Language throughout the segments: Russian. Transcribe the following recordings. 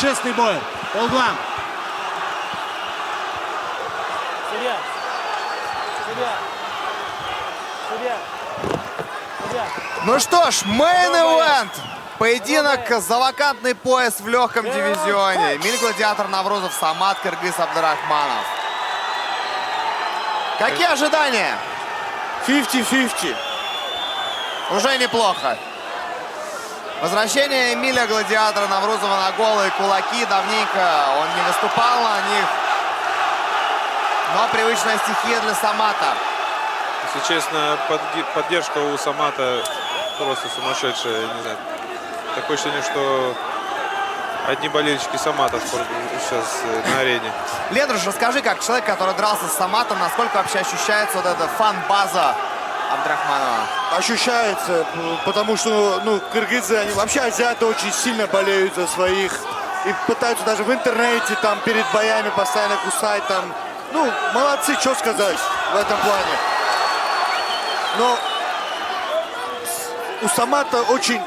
честный бой. По углам. Судья. Судья. Судья. Судья. Ну что ж, мейн-эвент. Поединок за вакантный пояс в легком дивизионе. Эмиль Гладиатор Наврузов, Самат Кыргыз Абдрахманов. Какие ожидания? 50-50. Уже неплохо. Возвращение Эмиля Гладиатора Наврузова на голые кулаки. Давненько он не выступал на них. Но привычная стихия для Самата. Если честно, поддержка у Самата просто сумасшедшая. Я не знаю. Такое ощущение, что одни болельщики Самата сейчас на арене. Лендруш, расскажи, как человек, который дрался с Саматом, насколько вообще ощущается вот эта фан-база Абдрахманова? Ощущается, потому что кыргызы, они вообще азиаты очень сильно болеют за своих. И пытаются даже в интернете, там, перед боями постоянно кусать, там. Ну, молодцы, что сказать в этом плане. Но у Самата очень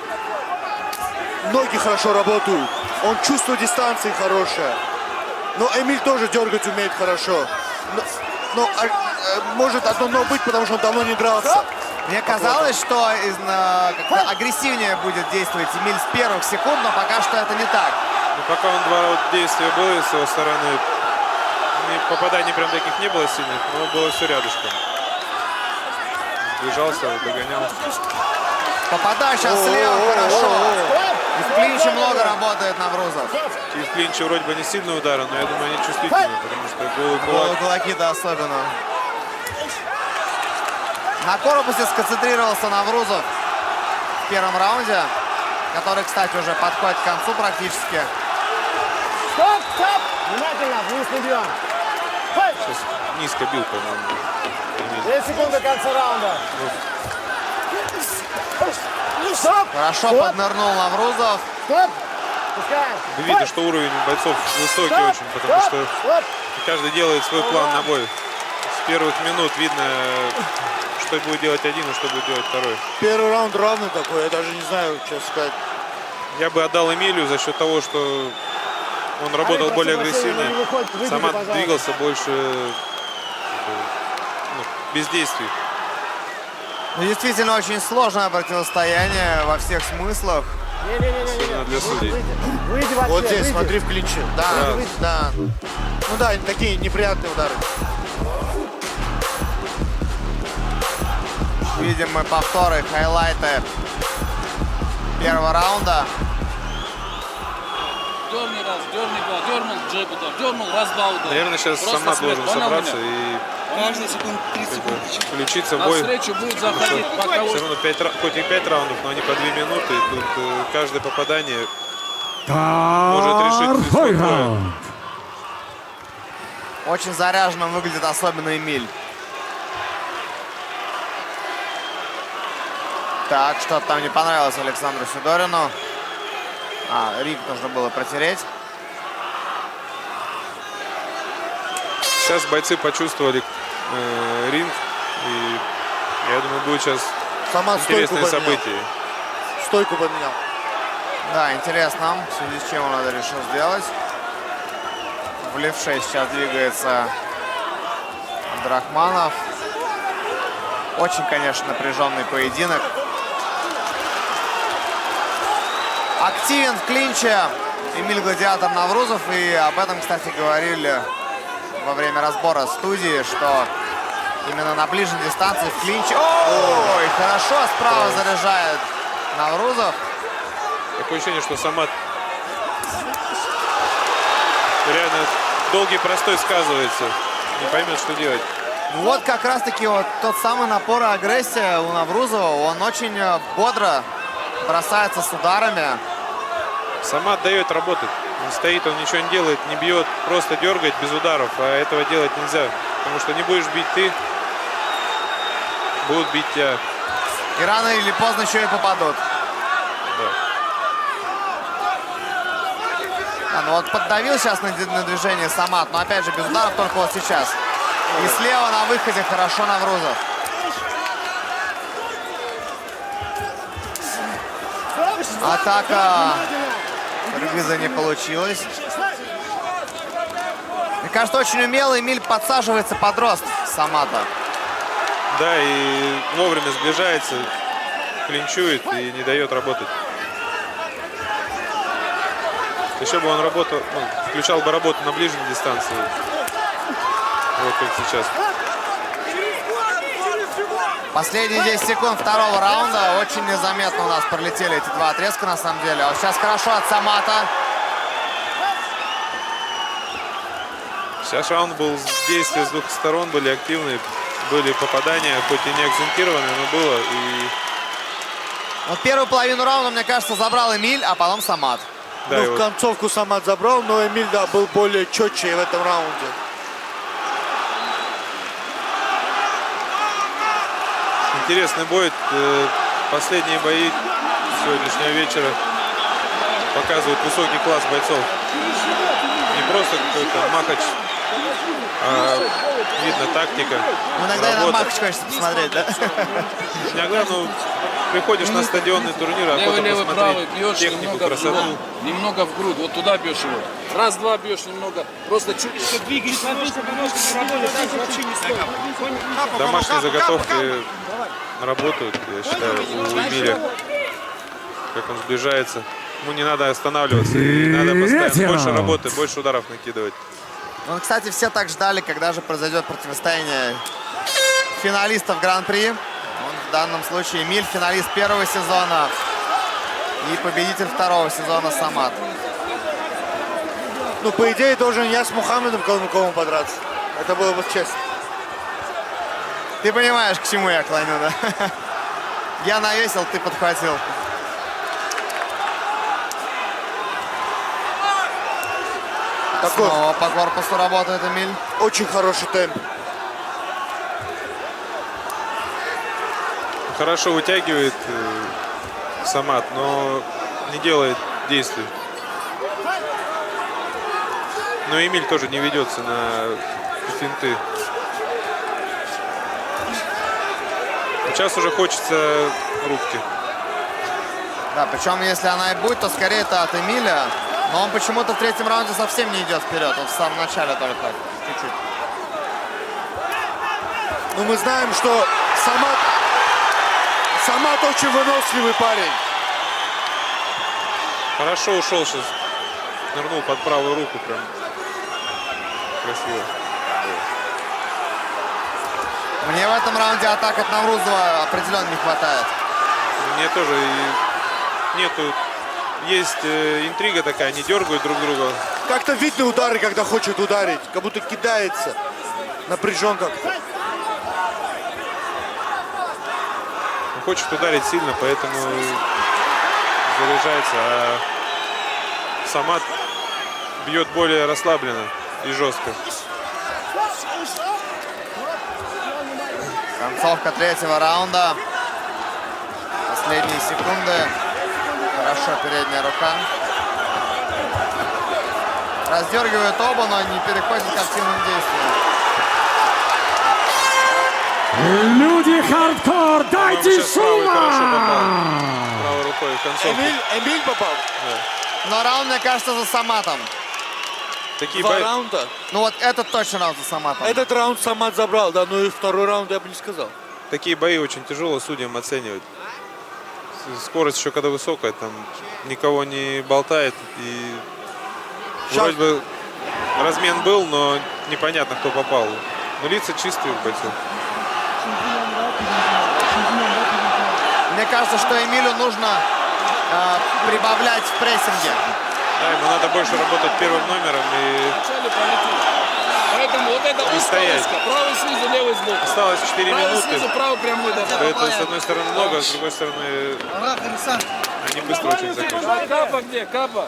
ноги хорошо работают. Он чувство дистанции хорошее. Но Эмиль тоже дергать умеет хорошо. Но может одно но быть, потому что он давно не дрался. Мне казалось, что как-то агрессивнее будет действовать Эмиль с первых секунд, но пока что это не так. Но пока он два действия было с его стороны, попаданий прям таких не было сильных, но было все рядышком. Сближался, догонял. Попадаю сейчас слева, хорошо. И в клинче много работает Наврузов. И в клинче вроде бы не сильные удары, но я думаю, они чувствительные, потому что голый Голые кулак. кулаки-то особенно. На корпусе сконцентрировался Наврузов в первом раунде, который, кстати, уже подходит к концу практически. Стоп, стоп! Внимательно, вниз не бьем. Сейчас низко бил, по-моему. 2 секунды до конца раунда. Стоп! Хорошо Стоп! поднырнул Наврузов. Стоп! Пускаем. Видно, что уровень у бойцов высокий Стоп! очень, потому Стоп! что Стоп! каждый делает свой план на бой. С первых минут видно, что будет делать один и что будет делать второй. Первый раунд равный такой, я даже не знаю, что сказать. Я бы отдал Эмилию за счет того, что он работал более агрессивно. Самат двигался больше без действий. Ну, действительно, очень сложное противостояние во всех смыслах. Особенно для судей. Выйди вообще, Вот здесь, выйди. смотри в клинче. Да, да. Ну да, такие неприятные удары. Видим мы повторы, хайлайты первого раунда. Дерни раз, дерни два, дернул джеб удар, дернул раз, два удара. Наверное, сейчас Просто Самат смерть, должен понял собраться меня? и Каждый секунд 30 секунд. включиться в На бой. встречу будет заходить, пока Все равно хоть и 5 раундов, но они по 2 минуты. И тут каждое попадание может решить исход боя. Очень заряженным выглядит особенно Эмиль. Так, что-то там не понравилось Александру Сидорину. Ринг нужно было протереть. Сейчас бойцы почувствовали ринг. И я думаю, будет сейчас Сама стойку интересные поменял. события. Стойку поменял. Да, интересно, в связи с чем он это решил сделать. В левше сейчас двигается Абдрахманов. Очень, конечно, напряженный поединок. Активен в клинче Эмиль Гладиатор Наврузов. И об этом, кстати, говорили во время разбора студии, что именно на ближней дистанции в клинче... Ой, хорошо справа заряжает Наврузов. Такое ощущение, что Самат реально долгий простой сказывается. Не поймет, что делать. Вот как раз-таки вот тот самый напор и агрессия у Наврузова. Он очень бодро бросается с ударами. Самат дает работать. Он стоит, он ничего не делает, не бьет, просто дергает без ударов. А этого делать нельзя. Потому что не будешь бить ты, будут бить тебя. И рано или поздно еще и попадут. Да. Ну вот поддавил сейчас на движение Самат, но опять же без ударов только вот сейчас. И слева на выходе хорошо Наврузов. Атака Кыргыза не получилось. Мне кажется, очень умело Эмиль подсаживается под рост Самата. Да, и вовремя сближается, клинчует и не дает работать. Еще бы он работал, ну, включал бы работу на ближней дистанции. Вот как сейчас. Последние 10 секунд второго раунда. Очень незаметно у нас пролетели эти два отрезка на самом деле. А вот сейчас хорошо от Самата. Сейчас раунд был, действия с двух сторон были активные. Были попадания, хоть и не акцентированные, но было. И... Вот первую половину раунда, мне кажется, забрал Эмиль, а потом Самат. Да, Ну, и в вот концовку Самат забрал, но Эмиль, да, был более четче в этом раунде. интересный бой. Последние бои сегодняшнего вечера показывают высокий класс бойцов. Не просто какой-то махач, а видно тактика, Иногда и на работа. Махач хочется посмотреть, да? Иногда, ну, приходишь на стадионный турнир, охота Левый, правый, посмотреть бьешь технику, немного в красоту. живот, немного в грудь. Вот туда бьешь его. Раз-два бьешь немного. Просто чуть двигались Домашние заготовки работают, я считаю, у Эмиля. Как он сближается. Ему не надо останавливаться. И надо постоянно больше работы, больше ударов накидывать. Ну, кстати, все так ждали, когда же произойдет противостояние финалистов Гран-при. В данном случае Эмиль, финалист первого сезона, и победитель второго сезона Самат. Ну, по идее, должен я с Мухаммедом Калмыковым подраться. Это было бы честно. Ты понимаешь, к чему я клоню, да? Я навесил, ты подхватил. Такой Снова по корпусу работает Эмиль. очень хороший темп. Хорошо вытягивает Самат, но не делает действий. Но Эмиль тоже не ведется на финты. Сейчас уже хочется рубки. Да, причем если она и будет, то скорее это от Эмиля. Но он почему-то в третьем раунде совсем не идет вперед. Он в самом начале только чуть-чуть. Но мы знаем, что Самат очень выносливый парень. Хорошо ушел сейчас. Нырнул под правую руку прям. Красиво. Мне в этом раунде атак от Наврузова определенно не хватает. Мне тоже и нету. Есть интрига такая, они дергают друг друга. Как-то видно удары, когда хочет ударить. Как будто кидается. Напряжен как-то. Он хочет ударить сильно, поэтому заряжается. А Самат бьет более расслабленно и жестко. Концовка третьего раунда. Последние секунды. Хорошо передняя рука. Раздергивают оба, но не переходят к активным действиям. Люди хардкор, дайте Сейчас правый хорошо попал. шума! Правой рукой в концовку. Эмиль попал. Но раунд, мне кажется, за Саматом. Такие Два бои. раунда. Ну вот этот точно раунд за Саматом. Этот раунд Самат забрал, да, но и второй раунд я бы не сказал. Такие бои очень тяжело судьям оценивать. Скорость еще когда высокая, там никого не болтает. И Сейчас- вроде бы размен был, но непонятно, кто попал. Но лица чистые у бойцов. Мне кажется, что Эмилю нужно прибавлять в прессинге. Да, ему надо больше работать первым номером. И вначале пролетит. Поэтому вот это узко, стоять. узко. Правый снизу, левый сбоку. осталось 4 Правый минуты. снизу, правый прямой. Да. Это с одной стороны много, с другой стороны они быстро очень закончатся. А Капа где? Капа.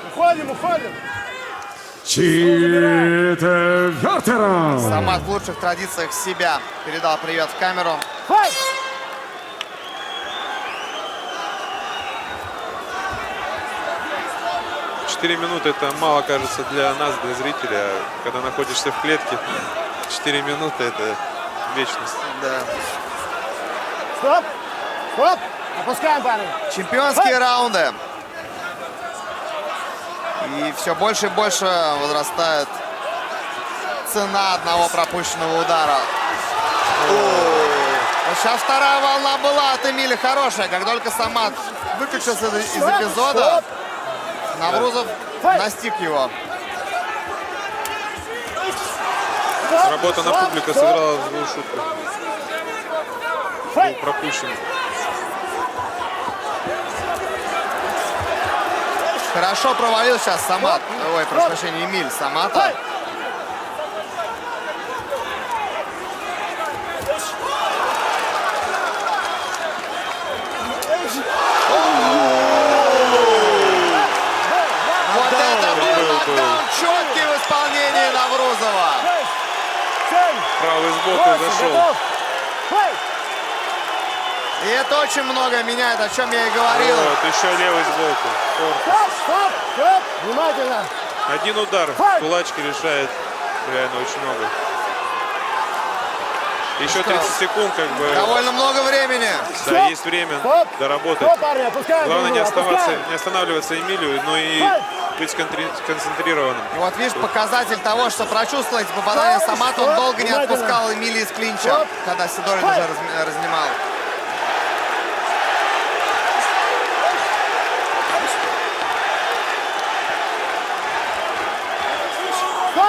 Четвертый раунд. Самат в лучших традициях себя передал привет в камеру. 4 минуты это мало, кажется, для нас, для зрителя. А когда находишься в клетке, 4 минуты это вечность. Да. Стоп! Стоп! Опускаем, парни. Чемпионские раунды. И все больше и больше возрастает цена одного пропущенного удара. Вот сейчас вторая волна была от Эмиля хорошая. Как только Самат выключился из эпизода, Наврузов настиг его. Сработана публика сыграла злую шутку. Был пропущен. Хорошо провалил сейчас Самат. Ой, прошу прощения, Эмиль Самата. Вот это был нокдаун, четкий в исполнении Наврузова. Правый сбоку зашел. И это очень много меняет, о чем я и говорил. Вот, еще левый сбоку. Стоп! Внимательно! Один удар кулачки решает реально очень много. Еще 30 секунд, как бы. Довольно много времени. Да, есть время доработать. Стоп, парни, опускаем! Главное не опускаем. останавливаться Эмилию, но и быть сконцентрированным. И вот видишь, показатель того, что прочувствовал эти попадания Самата, он долго не отпускал Эмили из клинча, когда Сидорин уже разнимал.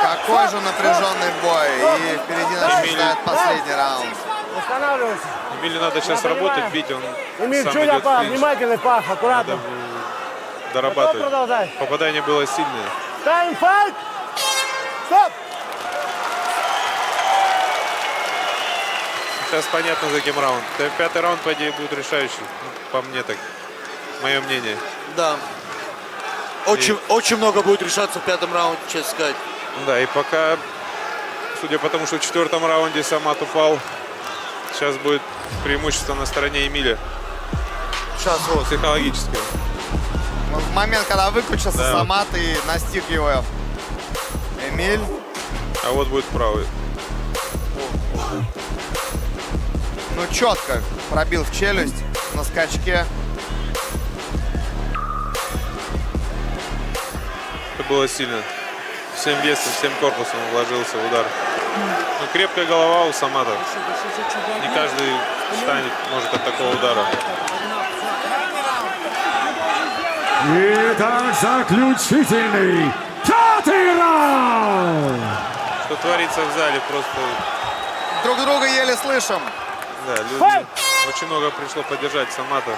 Какой же напряженный бой. И впереди нас ждет последний раунд. Останавливайся. Эмилию надо сейчас работать, бить, он Эмиль, сам чуть идет в пах, клинч. внимательный пах, аккуратно. Надо дорабатывать. Продолжай. Попадание было сильное. Таймфайт! Стоп! Сейчас понятно, за кем раунд. Пятый раунд, по идее, будет решающий. Ну, по мне так. Мое мнение. Да. Очень много будет решаться в пятом раунде, честно сказать. Да, и пока, судя по тому, что в четвертом раунде Самат упал, сейчас будет преимущество на стороне Эмиля. Сейчас вот. Психологически. В момент, когда выключился Да. Самат и настиг его Эмиль. А вот будет правый. Ну, четко пробил в челюсть на скачке. Это было сильно. Всем весом, всем корпусом вложился в удар. Ну, крепкая голова у Самата. Не каждый встанет, может, от такого удара. Итак, заключительный пятый раунд. Что творится в зале, просто... Друг друга еле слышим. Да, люди... Очень много пришло поддержать Самата.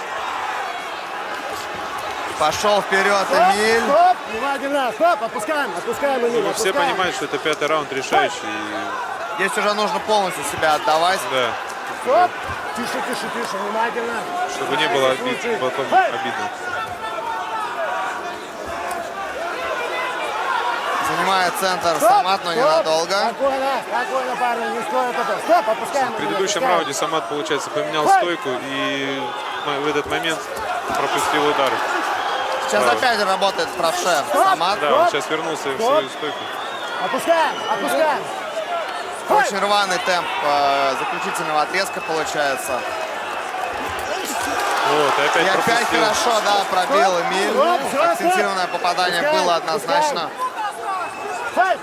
Пошел вперед Эмиль. Стоп! Внимательно! Стоп! Опускаем! Опускаем, Эмиль! Ну, все опускаем. понимают, что это пятый раунд решающий. И... Здесь уже нужно полностью себя отдавать. Да, Стоп! Тише, тише, тише! Внимательно! чтобы не было потом обидно. Занимает центр Стоп! Самат, но Стоп! ненадолго. Спокойно! Спокойно, парни! Не стоит это! Стоп! Опускаем! В Эмиль, предыдущем опускаем. раунде Самат, получается, поменял стойку и в этот момент пропустил удар. Сейчас Правый. опять работает правша Самат. Да, он сейчас вернулся в свою стойку. Опускаем! Опускаем! Очень рваный темп заключительного отрезка получается. Вот, и И опять опять пропустил. хорошо, да, пробил Эмиль. Стоп, стоп, стоп. Акцентированное попадание Пускаем, было однозначно. Файт!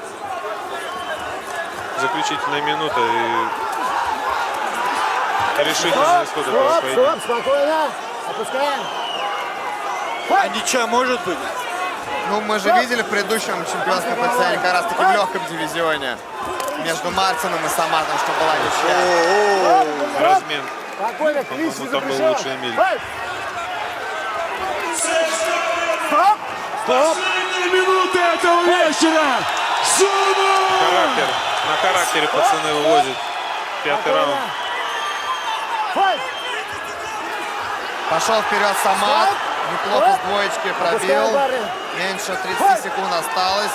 Заключительная минута и решительный исход этого Стоп! поединка. Стоп! Спокойно! Опускаем! А ничья может быть? Ну, мы же видели в предыдущем чемпионском противостоянии как раз таки в легком дивизионе между Мартином и Саматом, что была ничья. Размен. Спокойно! Клинч По-моему, там был запрещен. лучше Эмиль. Файт! Стоп! Стоп! Минуты этого вечера. Сумо! Характер. На характере пацаны вывозят. Пятый раунд. Файт! Пошел вперед Самат. Неплохо с двоечки пробил. Опускаем, парни. Меньше 30 секунд осталось.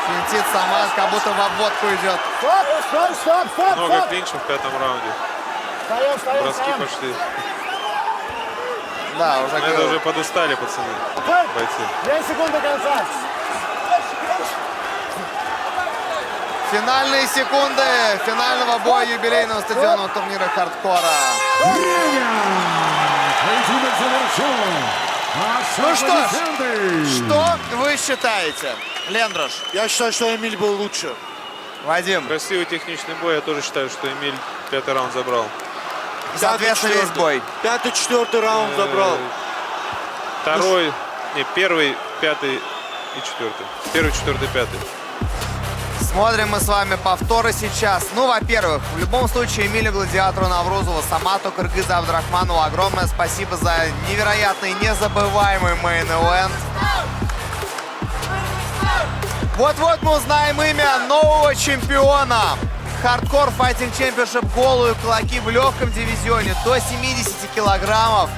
Финтит Самат, как будто в обводку идет. Стоп! Стоп! Стоп! Стоп! Много Стоп! клинчев в пятом раунде. Встаем! Встаем! Броски Встаем! пошли. Да, уже Но это говорю. уже подустали пацаны, Файт! бойцы. 2 секунды до конца! Финальные секунды финального боя юбилейного стадионного турнира хардкора. Время. Поединок завершен. Ну что ж, легенды. что вы считаете, Лендрош? Я считаю, что Эмиль был лучше. Вадим, Красивый техничный бой. Я тоже считаю, что Эмиль 5-й раунд забрал. соответственно, весь бой. 5-4 раунд забрал. Второй, не, первый, 5-й и 4-й. Первый, 4-й, 5-й. Смотрим мы с вами повторы сейчас. Ну, во-первых, в любом случае Эмилю Гладиатору Наврузову, Самату Кыргызу Абдрахманову огромное спасибо за невероятный, незабываемый мейн-эвент. Вот-вот мы узнаем имя нового чемпиона. Hardcore Fighting Championship, голые кулаки в легком дивизионе до 70 килограммов.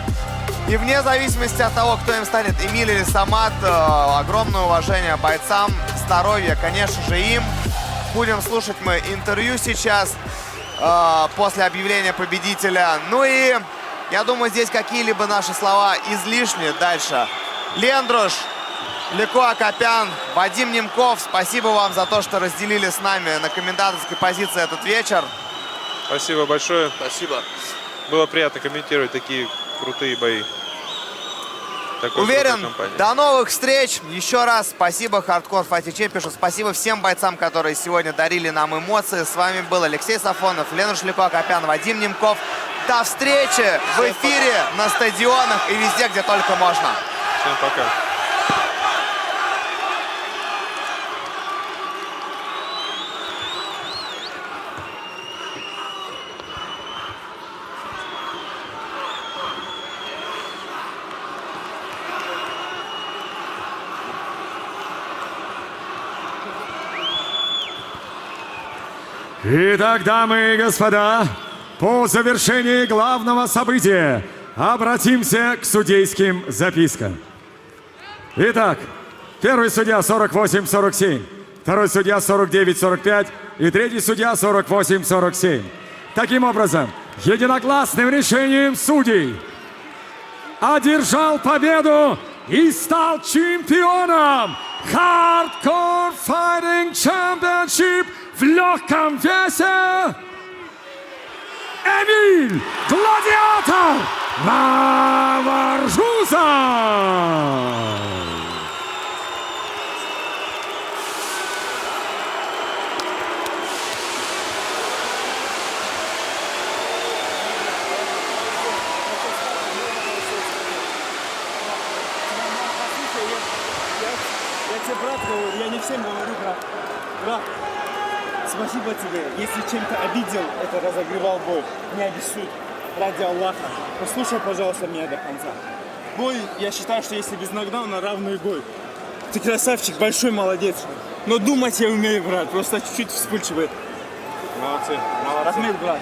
И вне зависимости от того, кто им станет, Эмиль или Самат, огромное уважение бойцам, здоровья, конечно же, им. Будем слушать мы интервью сейчас, после объявления победителя. Ну и я думаю, здесь какие-либо наши слова излишни. Дальше. Лендрош, Леко Акопян, Вадим Немков, спасибо вам за то, что разделили с нами на комментаторской позиции этот вечер. Спасибо большое. Спасибо. Было приятно комментировать такие крутые бои. Такой Уверен, крутой компании. до новых встреч. Еще раз спасибо Hardcore Fighting Championship. Спасибо всем бойцам, которые сегодня дарили нам эмоции. С вами был Алексей Сафонов, Лендрош Леко Акопян, Вадим Немков. До встречи в эфире, на стадионах и везде, где только можно. Всем пока. Итак, дамы и господа, по завершении главного события обратимся к судейским запискам. Итак, первый судья 48-47, второй судья 49-45 и третий судья 48-47. Таким образом, единогласным решением судей одержал победу и стал чемпионом Hardcore Fighting Championship в легком весе Эмиль Гладиатор Наврузов. Я тебе, брат, говорю, я не всем говорю, брат. Брат, спасибо тебе. Если чем-то обидел, это разогревал бой. Не обессудь. Ради Аллаха. Послушай, пожалуйста, меня до конца. Бой, я считаю, что если без нокдауна, равный бой. Ты красавчик, большой молодец. Но думать я умею, брат. Просто чуть-чуть вспыльчивый. Молодцы. Рахмет, брат.